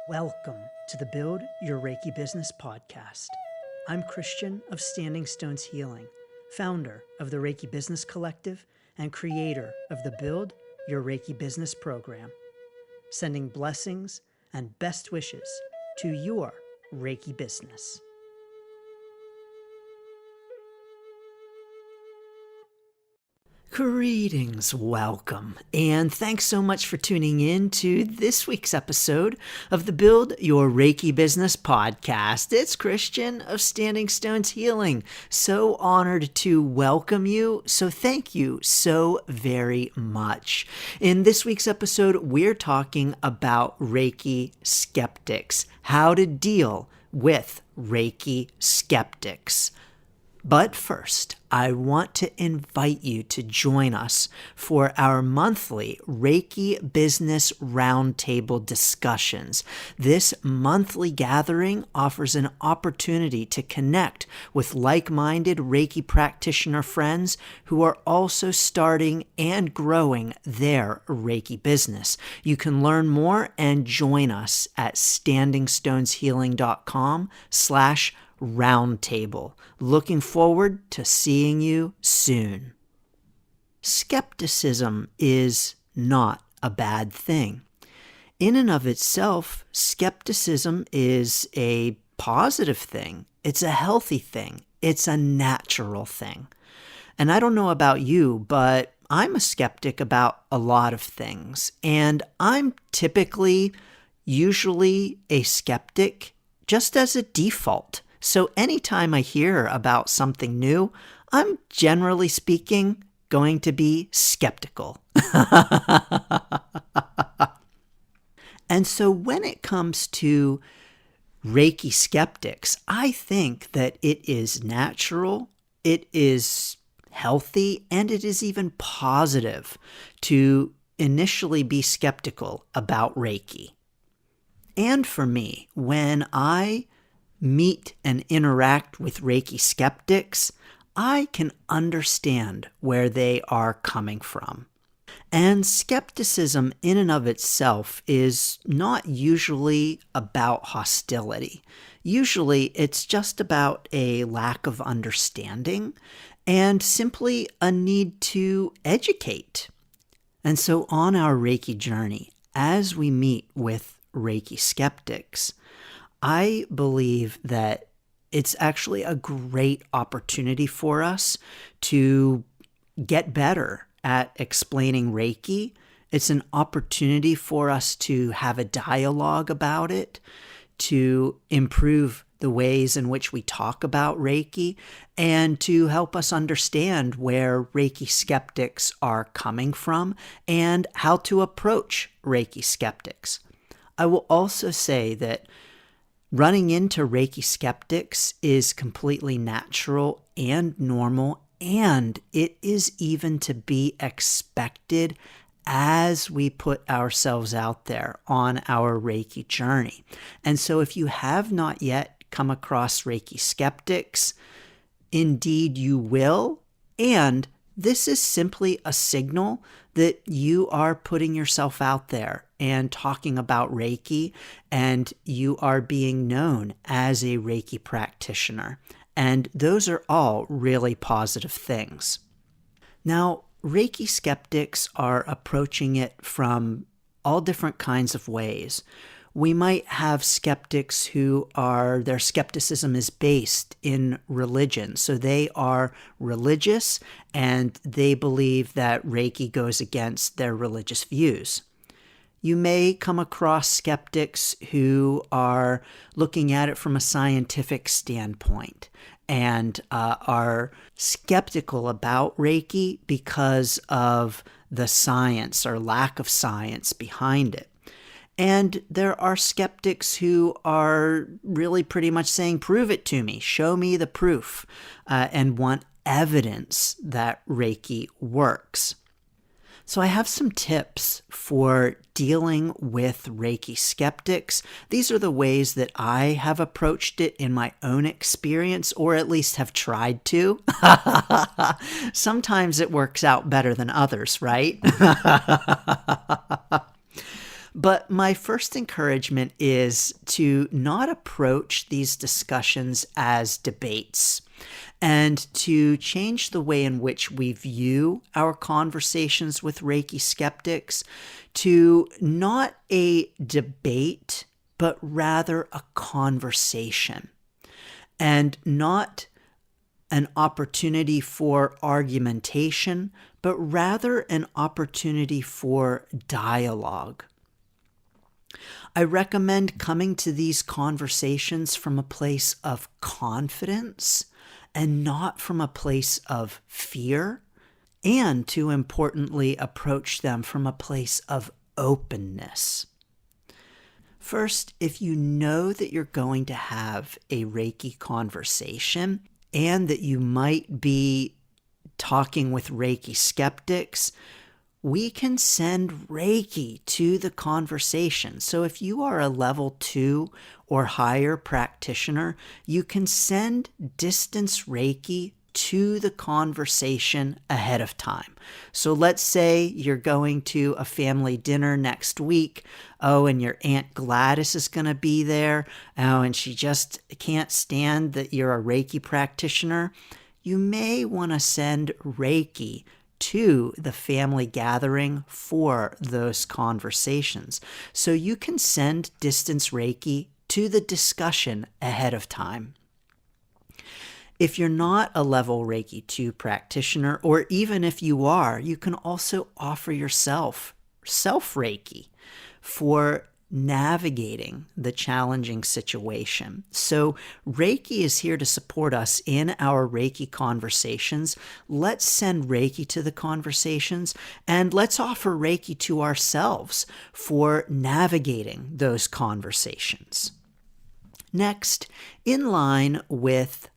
Welcome to the Build Your Reiki Business podcast. I'm Christian of Standing Stones Healing, founder of the Reiki Business Collective and creator of the Build Your Reiki Business program, sending blessings and best wishes to your Reiki business. Greetings, welcome, and thanks so much for tuning in to this week's episode of the Build Your Reiki Business podcast. It's Christian of Standing Stones Healing. So honored to welcome you. So thank you so very much. In this week's episode, we're talking about Reiki Skeptics, how to deal with Reiki Skeptics. But first, I want to invite you to join us for our monthly Reiki Business Roundtable discussions. This monthly gathering offers an opportunity to connect with like-minded Reiki practitioner friends who are also starting and growing their Reiki business. You can learn more and join us at standingstoneshealing.com/roundtable. Looking forward to seeing you soon. Skepticism is not a bad thing. In and of itself, skepticism is a positive thing. It's a healthy thing. It's a natural thing. And I don't know about you, but I'm a skeptic about a lot of things. And I'm usually a skeptic just as a default. So anytime I hear about something new, I'm generally speaking going to be skeptical. And so when it comes to Reiki skeptics, I think that it is natural, it is healthy, and it is even positive to initially be skeptical about Reiki. And for me, when I meet and interact with Reiki skeptics, I can understand where they are coming from. And skepticism in and of itself is not usually about hostility. Usually it's just about a lack of understanding and simply a need to educate. And so on our Reiki journey, as we meet with Reiki skeptics, I believe that it's actually a great opportunity for us to get better at explaining Reiki. It's an opportunity for us to have a dialogue about it, to improve the ways in which we talk about Reiki, and to help us understand where Reiki skeptics are coming from and how to approach Reiki skeptics. I will also say that running into Reiki skeptics is completely natural and normal, and it is even to be expected as we put ourselves out there on our Reiki journey. And so if you have not yet come across Reiki skeptics, indeed you will, and this is simply a signal that you are putting yourself out there and talking about Reiki, and you are being known as a Reiki practitioner. And those are all really positive things. Now, Reiki skeptics are approaching it from all different kinds of ways. We might have skeptics their skepticism is based in religion. So they are religious and they believe that Reiki goes against their religious views. You may come across skeptics who are looking at it from a scientific standpoint and are skeptical about Reiki because of the science or lack of science behind it. And there are skeptics who are really pretty much saying, prove it to me, show me the proof, and want evidence that Reiki works. So I have some tips for dealing with Reiki skeptics. These are the ways that I have approached it in my own experience, or at least have tried to. Sometimes it works out better than others, right? But my first encouragement is to not approach these discussions as debates and to change the way in which we view our conversations with Reiki skeptics to not a debate, but rather a conversation, and not an opportunity for argumentation, but rather an opportunity for dialogue. I recommend coming to these conversations from a place of confidence and not from a place of fear, and to importantly approach them from a place of openness. First, if you know that you're going to have a Reiki conversation and that you might be talking with Reiki skeptics, we can send Reiki to the conversation. So if you are a level 2 or higher practitioner, you can send distance Reiki to the conversation ahead of time. So let's say you're going to a family dinner next week. Oh, and your Aunt Gladys is going to be there. Oh, and she just can't stand that you're a Reiki practitioner. You may want to send Reiki to the family gathering for those conversations. So you can send distance Reiki to the discussion ahead of time. If you're not a level Reiki 2 practitioner, or even if you are, you can also offer yourself self-Reiki for navigating the challenging situation. So Reiki is here to support us in our Reiki conversations. Let's send Reiki to the conversations, and let's offer Reiki to ourselves for navigating those conversations. Next, in line with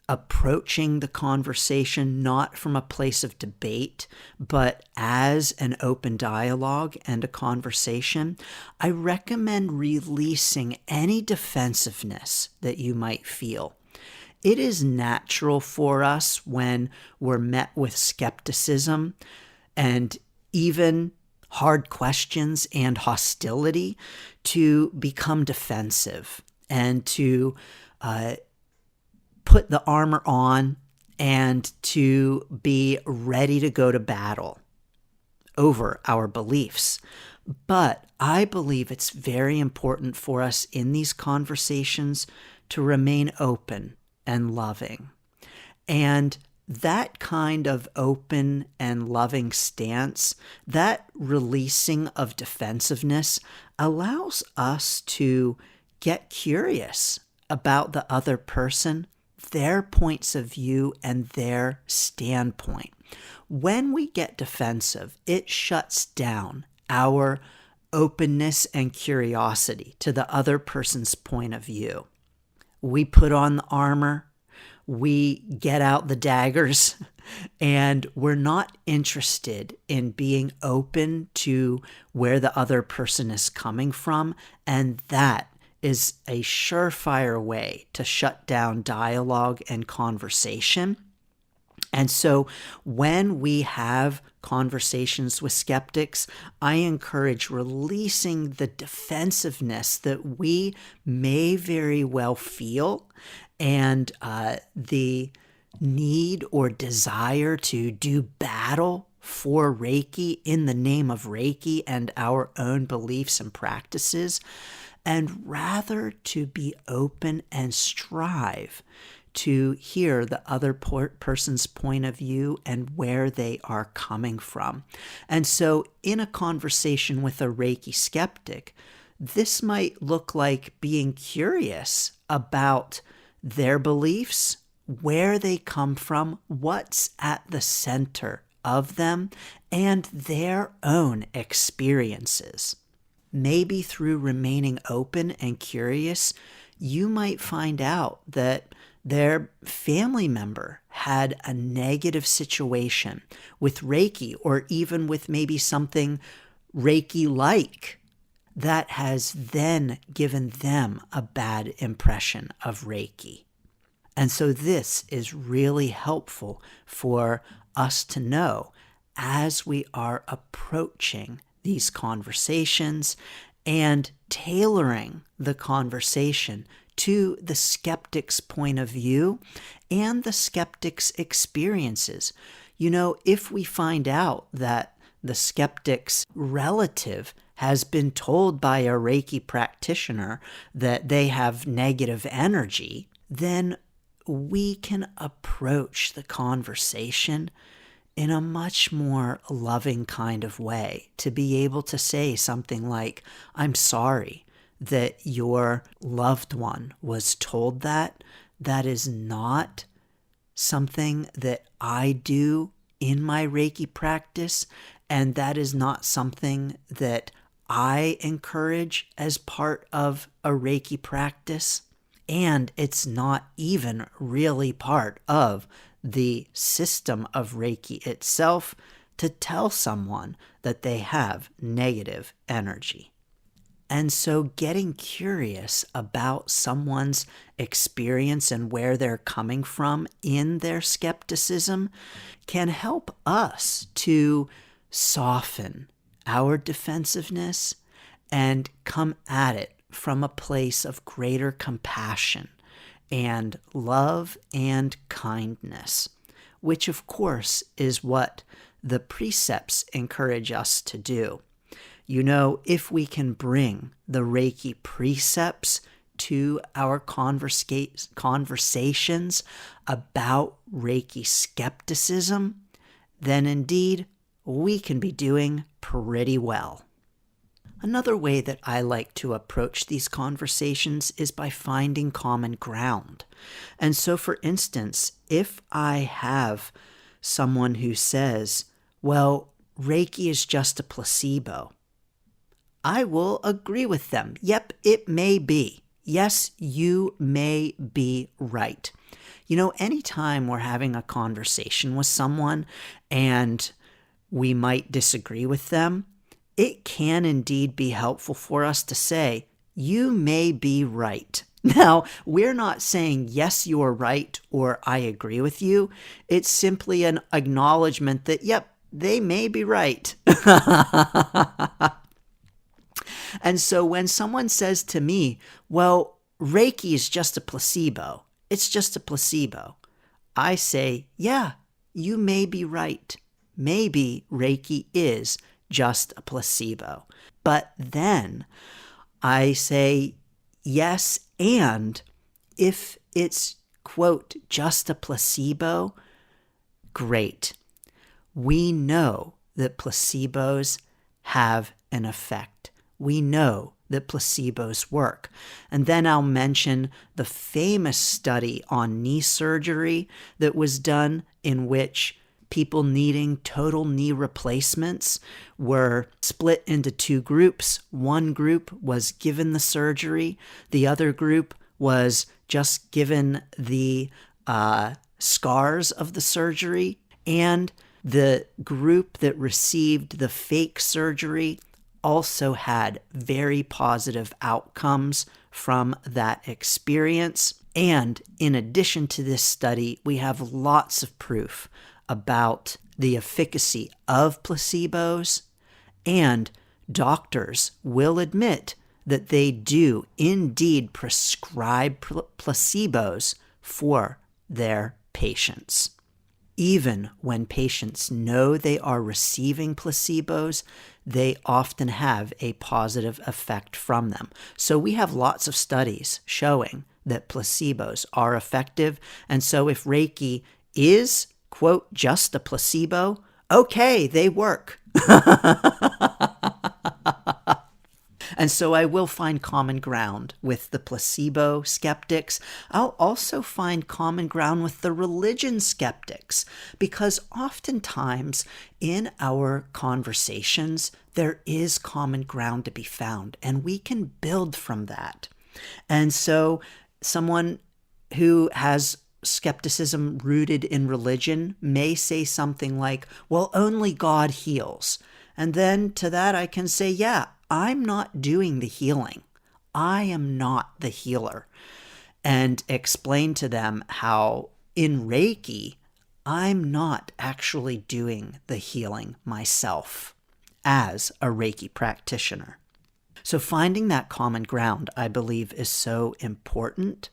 approaching the conversation not from a place of debate, but as an open dialogue and a conversation, I recommend releasing any defensiveness that you might feel. It is natural for us when we're met with skepticism and even hard questions and hostility to become defensive and to put the armor on and to be ready to go to battle over our beliefs. But I believe it's very important for us in these conversations to remain open and loving. And that kind of open and loving stance, that releasing of defensiveness, allows us to get curious about the other person, their points of view, and their standpoint. When we get defensive, it shuts down our openness and curiosity to the other person's point of view. We put on the armor, we get out the daggers, and we're not interested in being open to where the other person is coming from, and that is a surefire way to shut down dialogue and conversation. And so when we have conversations with skeptics, I encourage releasing the defensiveness that we may very well feel and the need or desire to do battle for Reiki in the name of Reiki and our own beliefs and practices, and rather to be open and strive to hear the other person's point of view and where they are coming from. And so in a conversation with a Reiki skeptic, this might look like being curious about their beliefs, where they come from, what's at the center of them, and their own experiences. Maybe through remaining open and curious, you might find out that their family member had a negative situation with Reiki, or even with maybe something Reiki-like, that has then given them a bad impression of Reiki. And so this is really helpful for us to know as we are approaching these conversations and tailoring the conversation to the skeptic's point of view and the skeptic's experiences. You know, if we find out that the skeptic's relative has been told by a Reiki practitioner that they have negative energy, then we can approach the conversation in a much more loving kind of way, to be able to say something like, I'm sorry that your loved one was told that. That is not something that I do in my Reiki practice, and that is not something that I encourage as part of a Reiki practice. And it's not even really part of the system of Reiki itself to tell someone that they have negative energy. And so getting curious about someone's experience and where they're coming from in their skepticism can help us to soften our defensiveness and come at it from a place of greater compassion and love and kindness, which of course is what the precepts encourage us to do. You know, if we can bring the Reiki precepts to our conversations about Reiki skepticism, then indeed we can be doing pretty well. Another way that I like to approach these conversations is by finding common ground. And so, for instance, if I have someone who says, well, Reiki is just a placebo, I will agree with them. Yep, it may be. Yes, you may be right. You know, anytime we're having a conversation with someone and we might disagree with them, it can indeed be helpful for us to say, you may be right. Now, we're not saying, yes, you're right, or I agree with you. It's simply an acknowledgement that, yep, they may be right. And so when someone says to me, well, Reiki is just a placebo, it's just a placebo, I say, yeah, you may be right. Maybe Reiki is just a placebo. But then I say, yes, and if it's, quote, just a placebo, great. We know that placebos have an effect. We know that placebos work. And then I'll mention the famous study on knee surgery that was done, in which people needing total knee replacements were split into two groups. One group was given the surgery. The other group was just given the scars of the surgery. And the group that received the fake surgery also had very positive outcomes from that experience. And in addition to this study, we have lots of proof about the efficacy of placebos, and doctors will admit that they do indeed prescribe placebos for their patients. Even when patients know they are receiving placebos, they often have a positive effect from them. So we have lots of studies showing that placebos are effective. And so if Reiki is, quote, just a placebo, okay, they work. And so I will find common ground with the placebo skeptics. I'll also find common ground with the religion skeptics, because oftentimes in our conversations, there is common ground to be found, and we can build from that. And so someone who has skepticism rooted in religion may say something like, well, only God heals. And then to that I can say, yeah, I'm not doing the healing. I am not the healer. And explain to them how in Reiki, I'm not actually doing the healing myself. as a Reiki practitioner. So finding that common ground, I believe, is so important.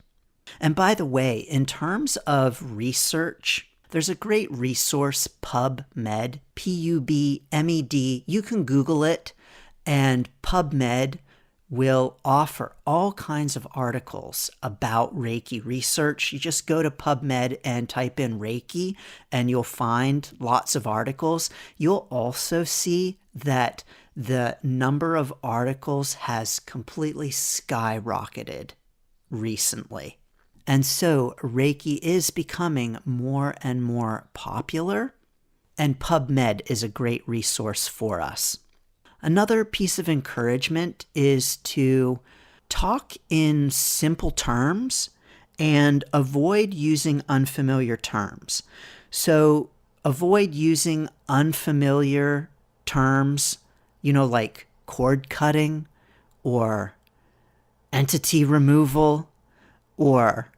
And by the way, in terms of research, there's a great resource, PubMed, PubMed. You can Google it, and PubMed will offer all kinds of articles about Reiki research. You just go to PubMed and type in Reiki, and you'll find lots of articles. You'll also see that the number of articles has completely skyrocketed recently. And so Reiki is becoming more and more popular, and PubMed is a great resource for us. Another piece of encouragement is to talk in simple terms and avoid using unfamiliar terms. So avoid using unfamiliar terms, like cord cutting or entity removal or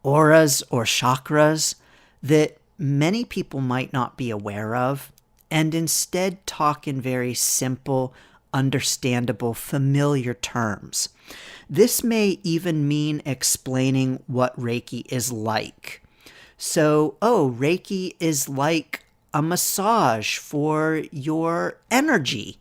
auras or chakras that many people might not be aware of, and instead talk in very simple, understandable, familiar terms. This may even mean explaining what Reiki is like. So, Reiki is like a massage for your energy,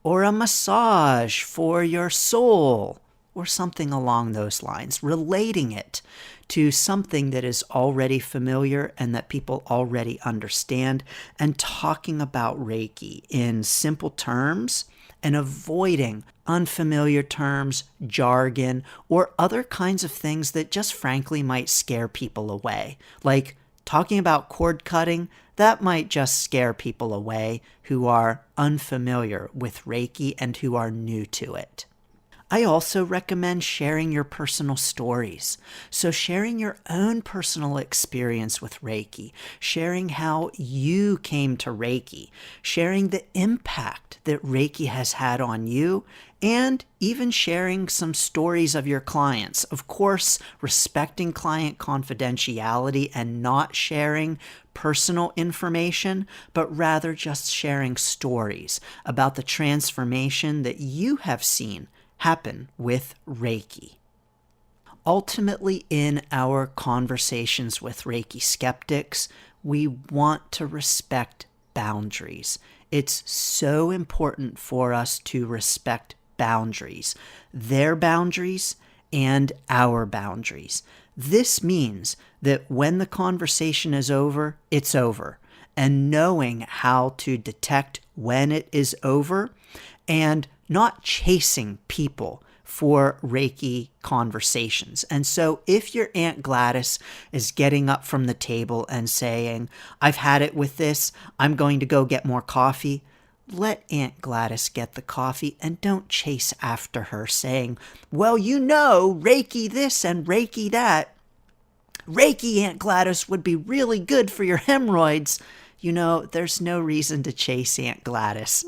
or a massage for your soul, or something along those lines, relating it to something that is already familiar and that people already understand, and talking about Reiki in simple terms and avoiding unfamiliar terms, jargon, or other kinds of things that just frankly might scare people away. Like talking about cord cutting, that might just scare people away who are unfamiliar with Reiki and who are new to it. I also recommend sharing your personal stories. So sharing your own personal experience with Reiki, sharing how you came to Reiki, sharing the impact that Reiki has had on you, and even sharing some stories of your clients. Of course, respecting client confidentiality and not sharing personal information, but rather just sharing stories about the transformation that you have seen happen with Reiki. Ultimately, in our conversations with Reiki skeptics, we want to respect boundaries. It's so important for us to respect boundaries, their boundaries and our boundaries. This means that when the conversation is over, it's over. And knowing how to detect when it is over, and not chasing people for Reiki conversations. And so if your Aunt Gladys is getting up from the table and saying, I've had it with this, I'm going to go get more coffee, let Aunt Gladys get the coffee and don't chase after her saying, well, Reiki this and Reiki that. Reiki, Aunt Gladys, would be really good for your hemorrhoids. There's no reason to chase Aunt Gladys.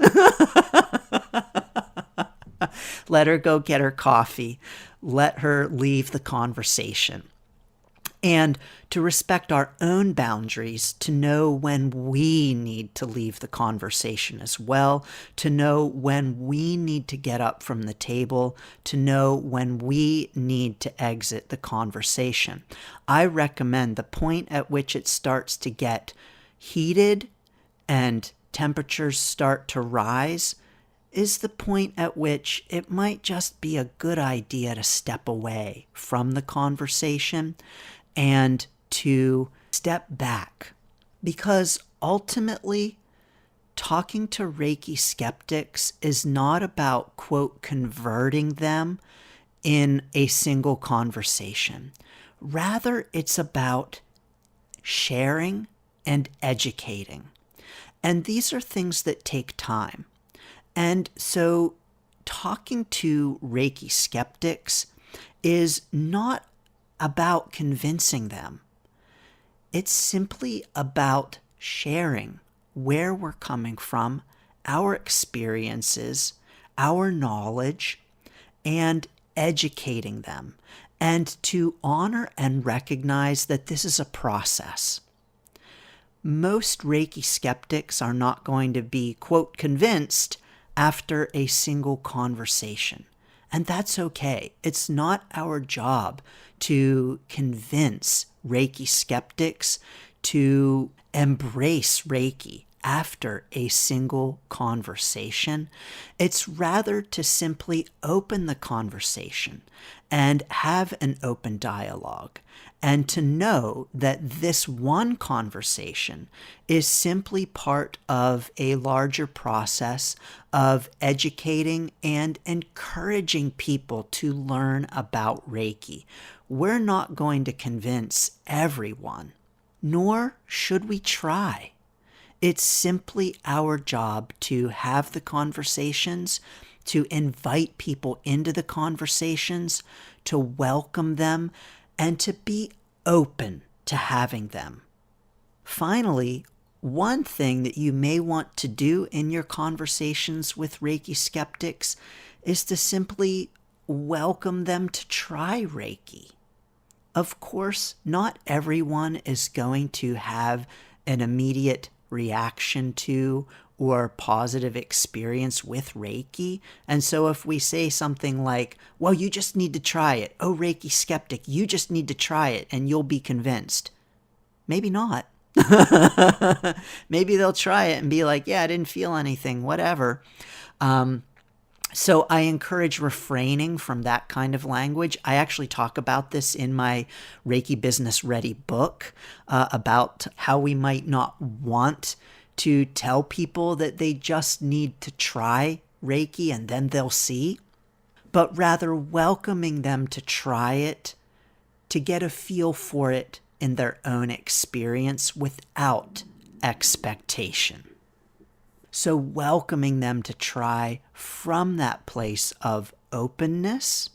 Let her go get her coffee. Let her leave the conversation. And to respect our own boundaries, to know when we need to leave the conversation as well, to know when we need to get up from the table, to know when we need to exit the conversation. I recommend the point at which it starts to get heated and temperatures start to rise is the point at which it might just be a good idea to step away from the conversation and to step back. Because ultimately, talking to Reiki skeptics is not about, quote, converting them in a single conversation. Rather, it's about sharing and educating. And these are things that take time. And so talking to Reiki skeptics is not about convincing them. It's simply about sharing where we're coming from, our experiences, our knowledge, and educating them, and to honor and recognize that this is a process. Most Reiki skeptics are not going to be, quote, convinced after a single conversation. And that's okay. It's not our job to convince Reiki skeptics to embrace Reiki after a single conversation. It's rather to simply open the conversation and have an open dialogue, and to know that this one conversation is simply part of a larger process of educating and encouraging people to learn about Reiki. We're not going to convince everyone, nor should we try. It's simply our job to have the conversations, to invite people into the conversations, to welcome them, and to be open to having them. Finally, one thing that you may want to do in your conversations with Reiki skeptics is to simply welcome them to try Reiki. Of course, not everyone is going to have an immediate reaction to or positive experience with Reiki. And so if we say something like, well, you just need to try it. Oh, Reiki skeptic, you just need to try it and you'll be convinced. Maybe not. Maybe they'll try it and be like, yeah, I didn't feel anything, whatever. So I encourage refraining from that kind of language. I actually talk about this in my Reiki Business Ready book, about how we might not want to tell people that they just need to try Reiki and then they'll see, but rather welcoming them to try it, to get a feel for it in their own experience without expectation. So welcoming them to try from that place of openness,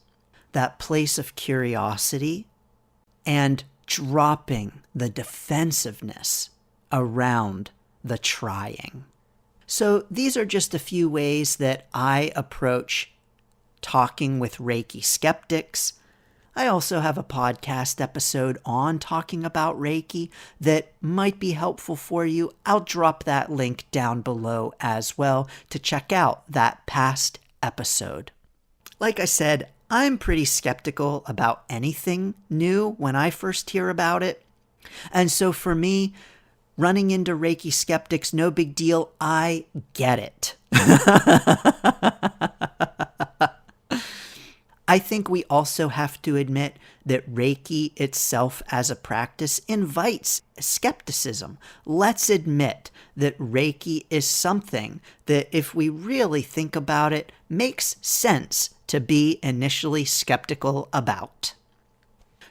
that place of curiosity, and dropping the defensiveness around the trying. So these are just a few ways that I approach talking with Reiki skeptics. I also have a podcast episode on talking about Reiki that might be helpful for you. I'll drop that link down below as well to check out that past episode. Like I said, I'm pretty skeptical about anything new when I first hear about it. And so for me, running into Reiki skeptics, no big deal. I get it. I think we also have to admit that Reiki itself as a practice invites skepticism. Let's admit that Reiki is something that, if we really think about it, makes sense to be initially skeptical about.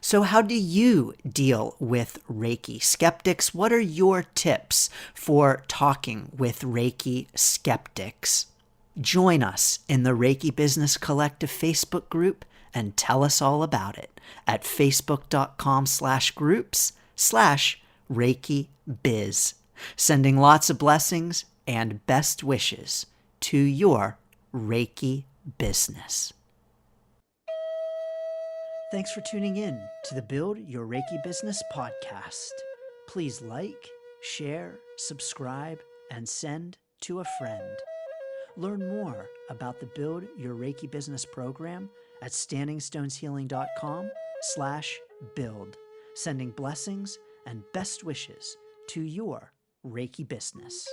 So how do you deal with Reiki skeptics? What are your tips for talking with Reiki skeptics? Join us in the Reiki Business Collective Facebook group and tell us all about it at facebook.com/groups/Reiki Biz. Sending lots of blessings and best wishes to your Reiki business. Thanks for tuning in to the Build Your Reiki Business podcast. Please like, share, subscribe, and send to a friend. Learn more about the Build Your Reiki Business program at standingstoneshealing.com/build. Sending blessings and best wishes to your Reiki business.